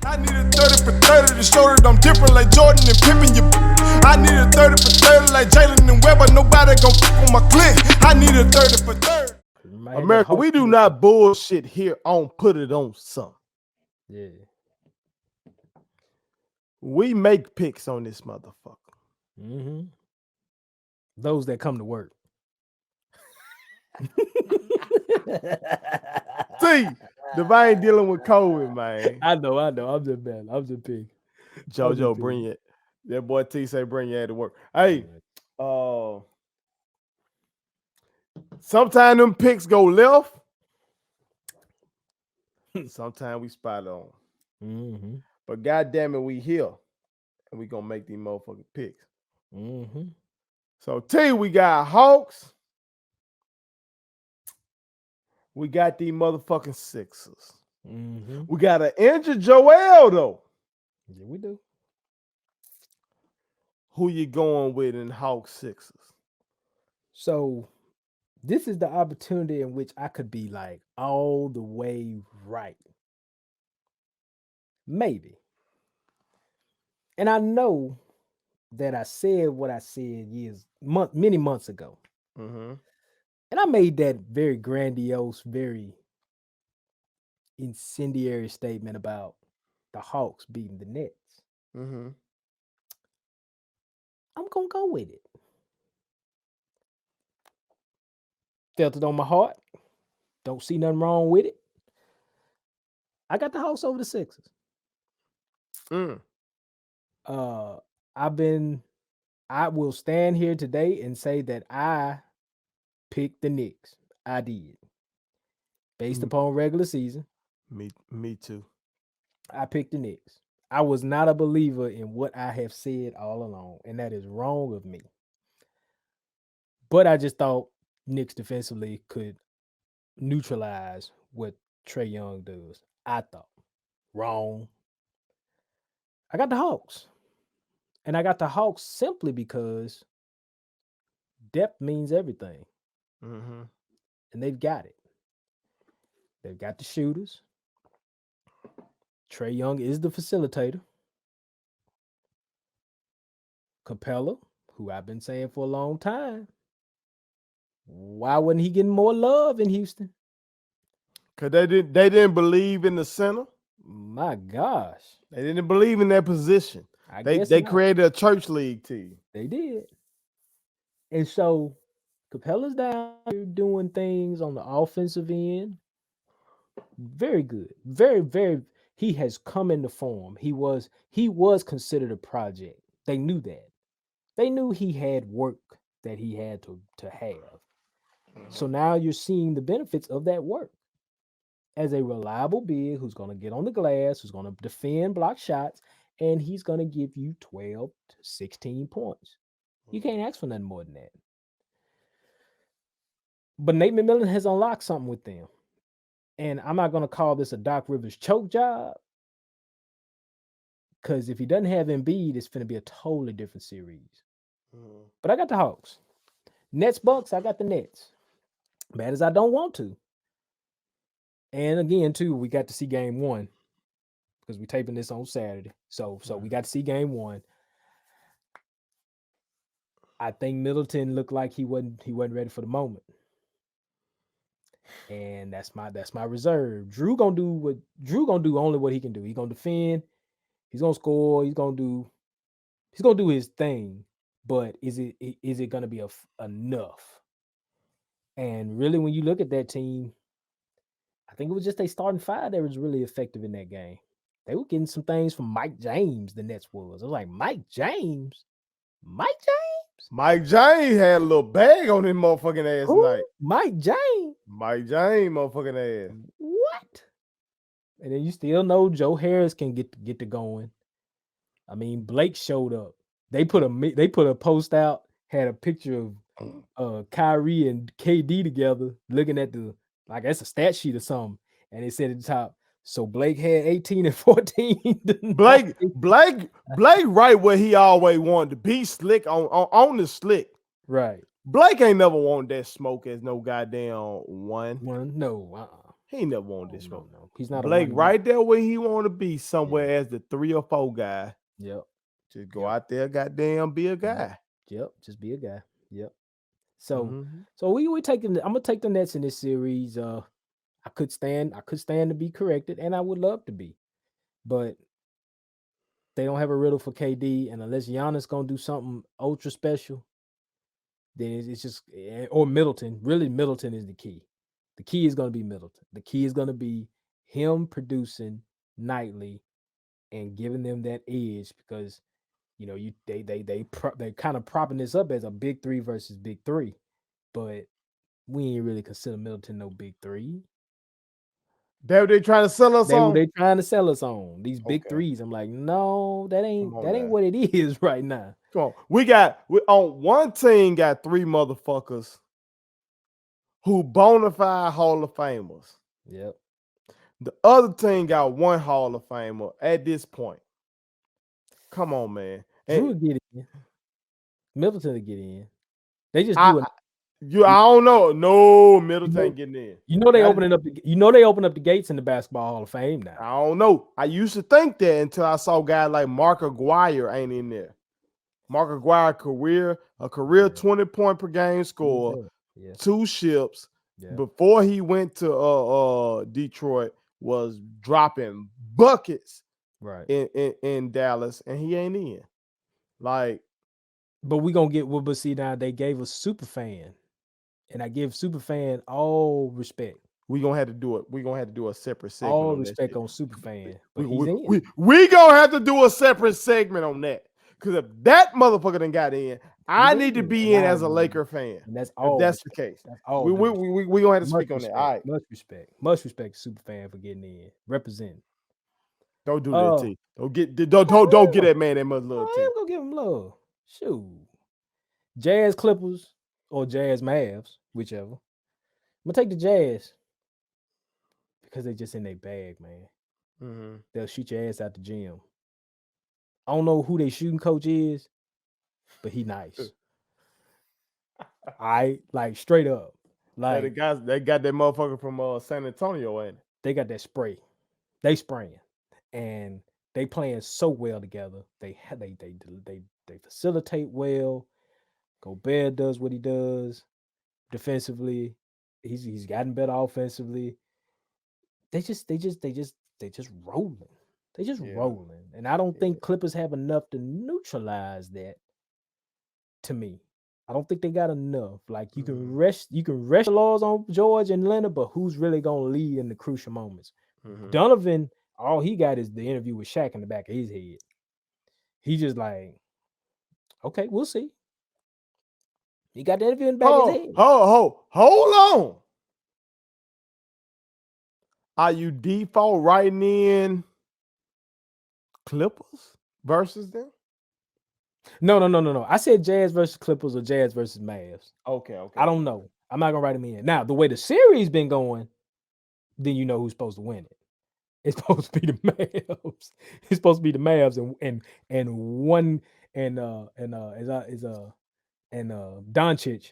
I need a 30 for 30 to show that I'm different like Jordan and Pippen. I need a 30 for 30 like Jalen and Webber. Nobody gon' fuck on my click. I need a 30 for 30. America, we do not bullshit here on Put It On Some. Yeah. We make picks on this motherfucker. Mm-hmm. Those that come to work. See, Divine dealing with COVID, man. I know. I'm just bad. I'm just pig. JoJo, bring it. That boy T say bring your head to work. Hey, sometimes them picks go left. Sometimes we spot on. Mm-hmm. But goddamn it, we here. And we gonna make these motherfucking picks. Mm-hmm. So T, we got Hawks. We got these motherfucking Sixers. Mm-hmm. We got an injured Joel, though. Yeah, we do. Who you going with in Hawks Sixers? So this is the opportunity in which I could be like all the way right. Maybe. And I know that I said what I said many months ago. Mm-hmm. And I made that very grandiose, very incendiary statement about the Hawks beating the Nets. Mm-hmm. I'm going to go with it. Felt it on my heart. Don't see nothing wrong with it. I got the Hawks over the Sixers. I will stand here today and say that I picked the Knicks. I did. Based upon regular season. Me too. I picked the Knicks. I was not a believer in what I have said all along, and that is wrong of me. But I just thought Knicks defensively could neutralize what Trae Young does. I thought. Wrong. I got the Hawks. And I got the Hawks simply because depth means everything. Mm-hmm. And they've got it. They've got the shooters. Trae Young is the facilitator. Capella, who I've been saying for a long time. Why wasn't he getting more love in Houston? Because they didn't believe in the center. My gosh. They didn't believe in that position. They created a church league team. They did. And so Capella's down here doing things on the offensive end. Very good. Very, very. He has come into form. He was considered a project. They knew that. They knew he had work that he had to have. So now you're seeing the benefits of that work. As a reliable big who's going to get on the glass, who's going to defend block shots, and he's going to give you 12 to 16 points. You can't ask for nothing more than that. But Nate McMillan has unlocked something with them. And I'm not going to call this a Doc Rivers choke job. Because if he doesn't have Embiid, it's going to be a totally different series. But I got the Hawks. Nets Bucks, I got the Nets. Bad as I don't want to. And again, too, we got to see game one. Because we're taping this on Saturday. So we got to see game one. I think Middleton looked like he wasn't ready for the moment. And that's my reserve. Drew gonna do only what he can do. He's gonna defend, he's gonna score, he's gonna do his thing. But is it gonna be enough? And really, when you look at that team, I think it was just a starting five that was really effective in that game. They were getting some things from Mike James, the Nets was. I was like, Mike James? Mike James had a little bag on his motherfucking ass tonight. Mike James, motherfucking ass. What? And then you still know Joe Harris can get to going. I mean, Blake showed up. They put a post out, had a picture of Kyrie and KD together, looking at that's a stat sheet or something, and it said at the top, so Blake had 18 and 14. Blake right where he always wanted to be, slick on the slick. Right. Blake ain't never wanted that smoke as no goddamn one. No. He never wanted this smoke. No. He's not a Blake one. right there where he want to be, somewhere as the 3 or 4 guy. Yep. Just go out there, goddamn, be a guy. Yep. Just be a guy. Yep. So Mhm. so we taking. I'm gonna take the Nets in this series. I could stand to be corrected, and I would love to be, but they don't have a riddle for KD, and unless Giannis gonna do something ultra special, then it's just or Middleton. Really, Middleton is the key. The key is gonna be Middleton. The key is gonna be him producing nightly and giving them that edge because they kind of propping this up as a big three versus big three, but we ain't really consider Middleton no big three. That what they trying to sell us on? They trying to sell us on these big Okay. threes. I'm like, no, that ain't now. what it is right now. Come on. We on one team got 3 motherfuckers who bona fide Hall of Famers. Yep. The other team got 1 Hall of Famer at this point. Come on, man. Drew will get in. Middleton will get in. They just I do it. I don't know. No, Middleton ain't getting in. You know they opening up. They open up the gates in the Basketball Hall of Fame now. I don't know. I used to think that until I saw guys like Mark Aguirre ain't in there. Mark Aguirre a career 20-point per game score, 2 ships. Yeah. Before he went to Detroit, was dropping buckets right in Dallas, and he ain't in. Like, but we gonna get. Well, but see now they gave us Superfan, and I give Superfan all respect. We gonna have to do it. We gonna have to do a separate segment. All on respect that on Superfan, but we gonna have to do a separate segment on that. Because if that motherfucker done got in, I need to be in as a Laker fan. And that's all. If that's the case. That's all. We gonna have to speak on that. All right. Much respect to Superfan for getting in, representing. Don't do that, T. Don't get that man that much love. I am gonna give him love. Shoot. Jazz Clippers or Jazz Mavs, whichever. I'm gonna take the Jazz because they just in their bag, man. Mm-hmm. They'll shoot your ass out the gym. I don't know who their shooting coach is, but he nice. Like straight up. Like the guys, they got that motherfucker from San Antonio, ain't it? They got that spray. They spraying, and they playing so well together. They facilitate well. Gobert does what he does defensively. He's gotten better offensively. They just rolling. They just rolling, and I don't think Clippers have enough to neutralize that. To me, I don't think they got enough. Like you can rest the laws on George and Leonard, but who's really gonna lead in the crucial moments? Mm-hmm. Donovan, all he got is the interview with Shaq in the back of his head. He just like, okay, we'll see. He got the interview in the back of his head. Hold on. Are you default writing in Clippers versus them? No. I said Jazz versus Clippers or Jazz versus Mavs. Okay. I don't know. I'm not gonna write them in. Now, the way the series been going, then you know who's supposed to win it. It's supposed to be the Mavs. It's supposed to be the Mavs and Doncic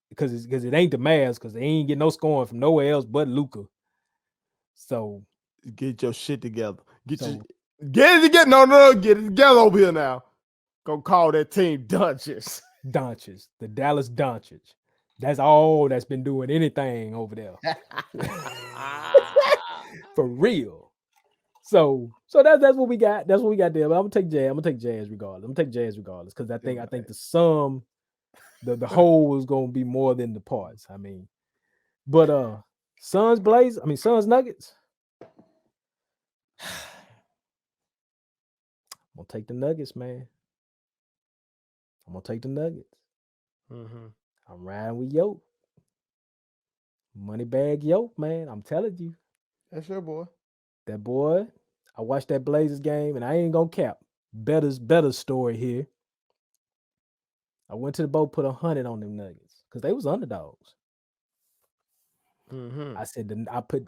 because it ain't the Mavs because they ain't getting no scoring from nowhere else but Luka. So get your shit together. Get it together. No, get it together over here now. Go call that team Doncic, the Dallas Doncic. That's all that's been doing anything over there. For real. So that's what we got. That's what we got there. But I'm gonna take Jazz regardless. Because I think the sum, the whole is gonna be more than the parts. I mean, but Suns Nuggets. I'm gonna take the Nuggets, man. I'm gonna take the Nuggets. Mm-hmm. I'm riding with Yoke. Moneybag Yoke, man. I'm telling you. That's your boy. That boy. I watched that Blazers game, and I ain't gonna cap. Better story here. I went to the boat, put 100 on them Nuggets because they was underdogs. Mm-hmm. I said I put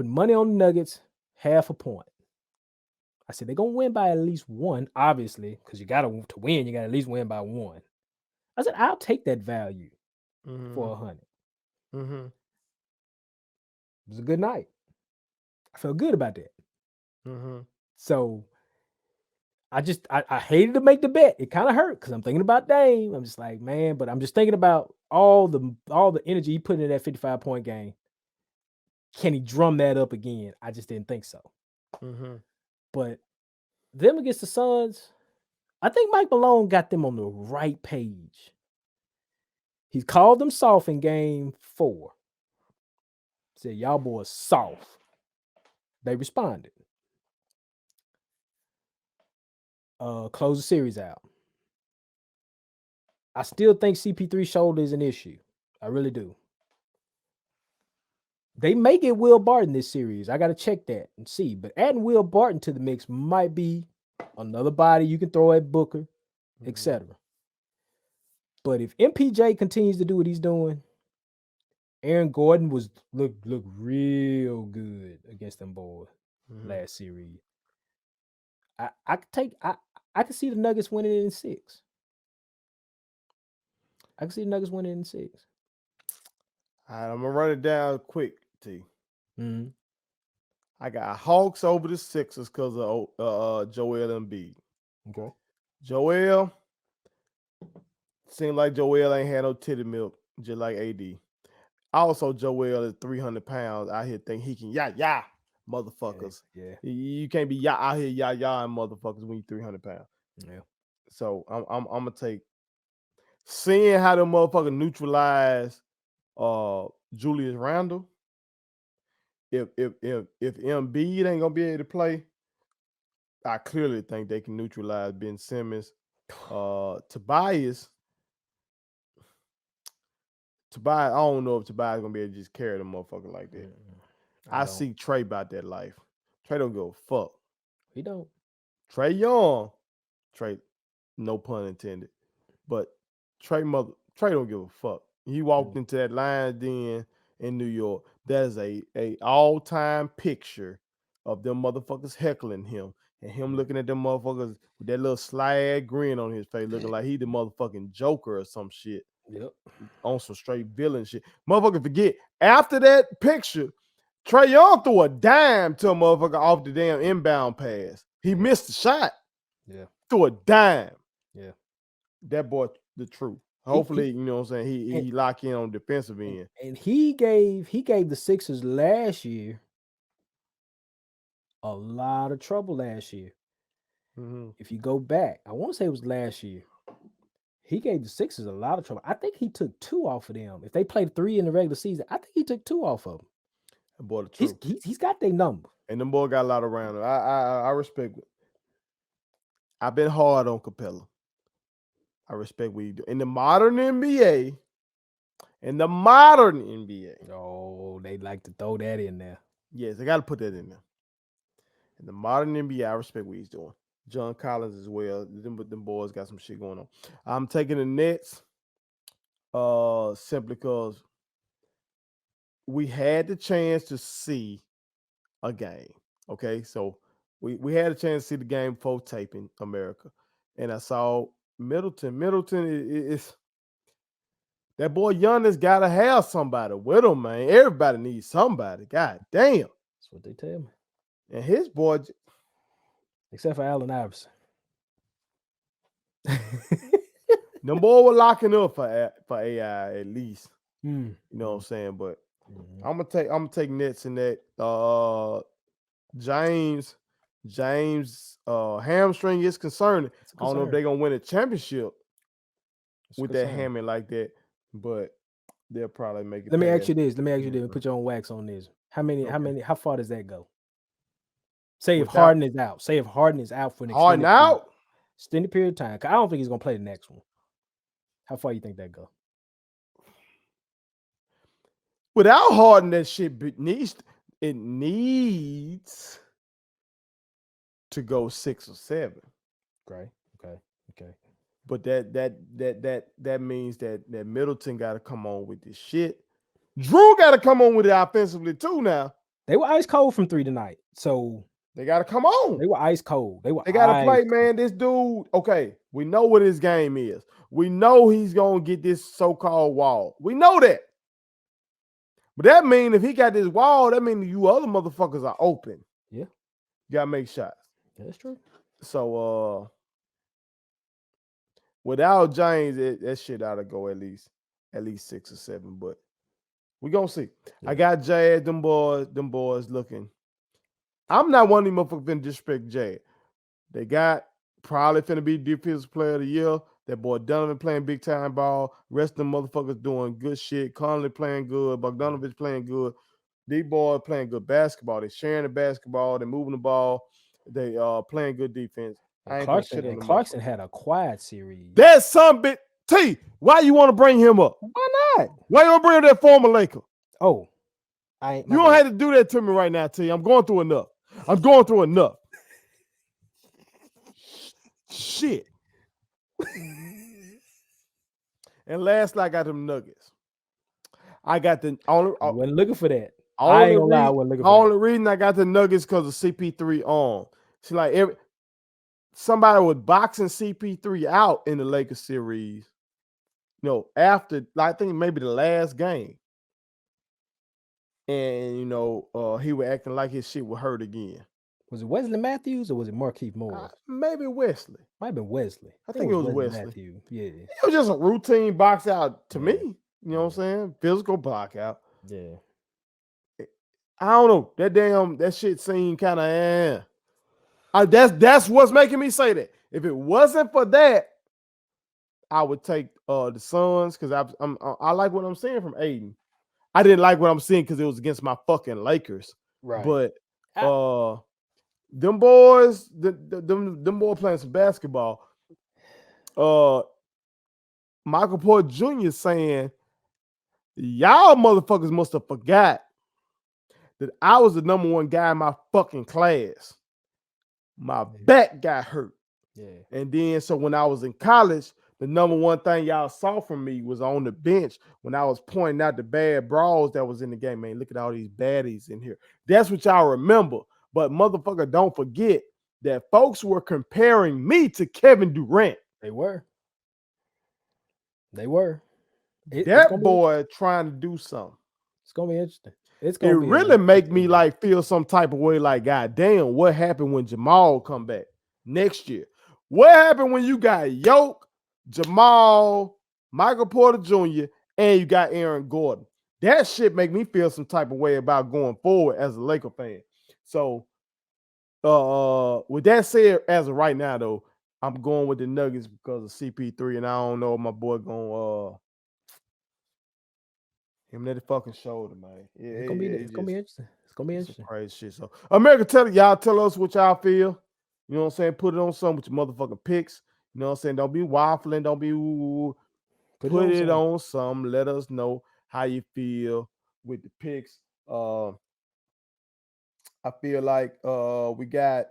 money on the Nuggets, 0.5 point. I said they're gonna win by at least 1, obviously, because to win, you gotta at least win by 1. I said I'll take that value for 100. Mm-hmm. It was a good night. I felt good about that. Mm-hmm. So I hated to make the bet. It kind of hurt because I'm thinking about Dame. I'm just like, man, but I'm just thinking about all the energy he put in that 55-point game. Can he drum that up again? I just didn't think so. Mm-hmm. But them against the Suns, I think Mike Malone got them on the right page. He called them soft in game 4. Said, y'all boys soft. They responded. Close the series out. I still think CP3's shoulder is an issue. I really do. They may get Will Barton this series. I got to check that and see. But adding Will Barton to the mix might be another body you can throw at Booker, etc. But if MPJ continues to do what he's doing, Aaron Gordon look real good against them boys last series. I can see the Nuggets winning it in 6. I can see the Nuggets winning it in 6. All right, I'm gonna run it down quick, T. Mm-hmm. I got Hawks over the Sixers because of Joel Embiid. Okay. Joel seemed like Joel ain't had no titty milk, just like AD. Also, Joel is 300 pounds. I here think he can motherfuckers. Yeah. You can't be out here and motherfuckers when you 300 pounds. Yeah. So I'm gonna take seeing how the motherfucker neutralize Julius Randle. If Embiid ain't gonna be able to play, I clearly think they can neutralize Ben Simmons. Tobias, I don't know if Tobias gonna be able to just carry the motherfucker like that. I see Trey about that life. Trey don't give a fuck. He don't. Trey Young, no pun intended, but Trey don't give a fuck. He walked into that Lions Den in New York. That is a all-time picture of them motherfuckers heckling him and him looking at them motherfuckers with that little sly grin on his face, looking like he the motherfucking Joker or some shit. Yep. On some straight villain shit. Motherfucker forget. After that picture, Trey Young threw a dime to a motherfucker off the damn inbound pass. He missed the shot. Yeah. Threw a dime. Yeah. That boy, the truth. Hopefully, you know what I'm saying, he lock in on defensive end. And he gave the Sixers last year a lot of trouble last year. Mm-hmm. If you go back, I want to say it was last year. He gave the Sixers a lot of trouble. I think he took 2 off of them. If they played 3 in the regular season, I think he took 2 off of them. That boy, the truth. He's got their number. And them boy got a lot around him. I respect it. I've been hard on Capella. I respect what he do. In the modern NBA, Oh, they like to throw that in there. Yes, they got to put that in there. In the modern NBA, I respect what he's doing. John Collins as well. Them boys got some shit going on. I'm taking the Nets simply because we had the chance to see a game. Okay, so we had a chance to see the game before taping America. And I saw Middleton. Middleton is that boy Giannis got to have somebody with him, man. Everybody needs somebody. God damn. That's what they tell me. And his boy, except for Allen Iverson. them boy were locking up for AI at least. You know what I'm saying? But I'm gonna take Nets in that. James hamstring is concerning. I don't know if they're gonna win a championship with that hammy like that, but they'll probably make it. Let me ask you this. Put your own wax on this. How far does that go? Say if Harden is out. Say if Harden is out for an extended period of time. I don't think he's gonna play the next one. How far you think that go? Without Harden, that shit needs to go 6 or 7. Okay. But that means that Middleton got to come on with this shit. Drew got to come on with it offensively too. Now they were ice cold from 3 tonight, so they got to come on. They were ice cold. They got to play, man. This dude. Okay, we know what his game is. We know he's gonna get this so-called wall. We know that. But that mean if he got this wall, that mean you other motherfuckers are open. Yeah. You gotta make shots. That's true. So without James, that shit ought to go at least 6 or 7. But we gonna see. Yeah. I got Jazz, them boys looking. I'm not one of them motherfuckers finna disrespect Jazz. They got probably finna be defensive player of the year. That boy Donovan playing big time ball. Rest of them motherfuckers doing good shit. Conley playing good. Bogdanovich playing good. These boys playing good basketball. They sharing the basketball. They moving the ball. They playing good defense. I ain't gonna shit on them. Clarkson had a quiet series. That's some bit. T, why you want to bring him up? Why not? Why you want to bring up that former Laker? Oh, I ain't. You don't have to do that to me right now, T. I'm going through enough. Shit. And lastly, I got them Nuggets. I got the only. I wasn't looking for that. I ain't gonna lie, I wasn't looking for that. Only reason I got the Nuggets because of CP3 on. See, like somebody was boxing CP3 out in the Lakers series. You know, after I think maybe the last game. And he was acting like his shit would hurt again. Was it Wesley Matthews or was it Markieff Morris? Maybe Wesley. Might have been Wesley. I think it was Wesley. Matthews. Yeah. It was just a routine box out to me. You know what I'm saying? Physical box out. Yeah. I don't know. That shit seemed kind of that's what's making me say that. If it wasn't for that, I would take the Suns because I like what I'm seeing from Aiden. I didn't like what I'm seeing because it was against my fucking Lakers. Right. But them boys, them boys playing some basketball. Michael Porter Jr. saying, y'all motherfuckers must have forgot that I was the number one guy in my fucking class. My back got hurt. Yeah. And then so when I was in college, the number one thing y'all saw from me was on the bench when I was pointing out the bad brawls that was in the game. Man, look at all these baddies in here. That's what y'all remember. But motherfucker, don't forget that folks were comparing me to Kevin Durant. They were. That boy trying to do something. It's gonna be interesting. It really make me like feel some type of way like, God damn, what happened when Jamal come back next year? What happened when you got Yoke, Jamal, Michael Porter Jr., and you got Aaron Gordon? That shit make me feel some type of way about going forward as a Laker fan. So, with that said, as of right now, though, I'm going with the Nuggets because of CP3, and I don't know if my boy gonna him at the fucking shoulder, man. It's gonna be interesting. It's gonna be interesting. Crazy shit. So, America, tell us what y'all feel. You know what I'm saying? Put it on some with your motherfucking picks. You know what I'm saying? Don't be waffling. Don't be put it on some. Let us know how you feel with the picks. I feel like we got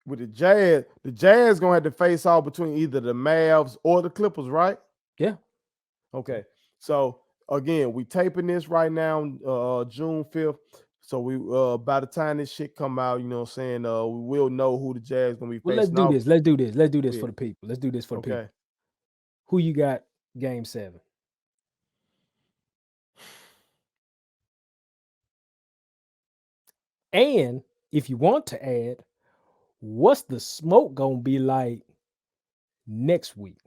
with the Jazz gonna have to face off between either the Mavs or the Clippers, right? Yeah. Okay. So again, we taping this right now, June 5th. So we by the time this shit come out, you know what I'm saying, we will know who the Jazz gonna be facing. Let's do this. Let's do this for the people. Let's do this for the people. Who you got game 7? And if you want to add, what's the smoke gonna be like next week?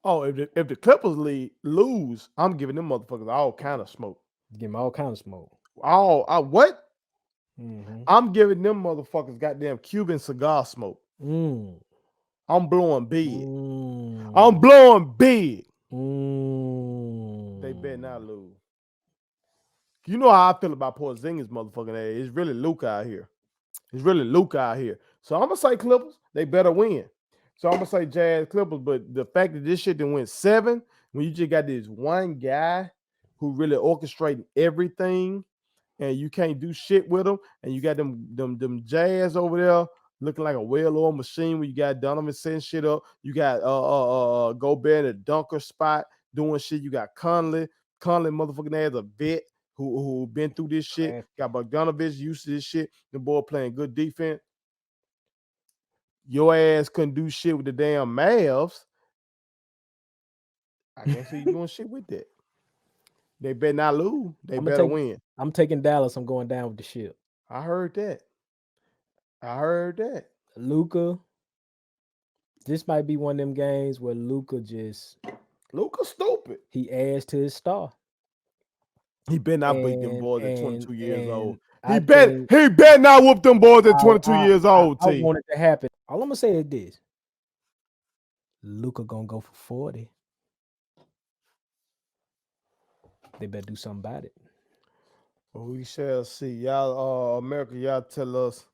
Oh, if the Clippers lose, I'm giving them motherfuckers all kind of smoke. Give them all kind of smoke. What? Mm-hmm. I'm giving them motherfuckers goddamn Cuban cigar smoke. I'm blowing big. I'm blowing big. They better not lose. You know how I feel about Porzingis motherfucking ass. It's really Luke out here. So I'm gonna say Clippers. They better win. So I'm gonna say Jazz Clippers. But the fact that this shit done went 7, when you just got this one guy who really orchestrating everything, and you can't do shit with them, and you got them Jazz over there looking like a well-oiled machine when you got Donovan setting shit up. You got Gobert in a dunker spot doing shit. You got Conley motherfucking ass a vet who been through this shit. Got Bogdanovich used to this shit. The boy playing good defense. Your ass couldn't do shit with the damn Mavs. I can't see you doing shit with that. They better not lose. They better win. I'm taking Dallas. I'm going down with the ship. I heard that. Luka. This might be one of them games where Luka stupid. he adds to his star. He better not beat them boys at 22 years old. He better not whoop them boys at 22 years old. I want it to happen. All I'm gonna say is this: Luka gonna go for 40. They better do something about it. Well, we shall see. Y'all, America, y'all tell us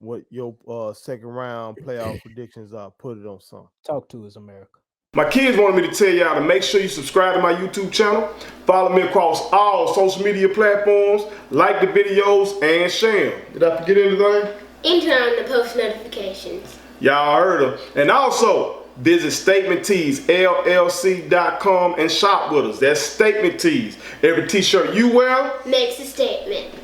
what your second round playoff predictions are. Put it on something. Talk to us, America. My kids wanted me to tell y'all to make sure you subscribe to my YouTube channel, follow me across all social media platforms, like the videos, and share them. Did I forget anything? And turn on the post notifications. Y'all heard them. And also, visit Statement Tees, LLC.com and shop with us. That's Statement Tees. Every t-shirt you wear Makes a statement.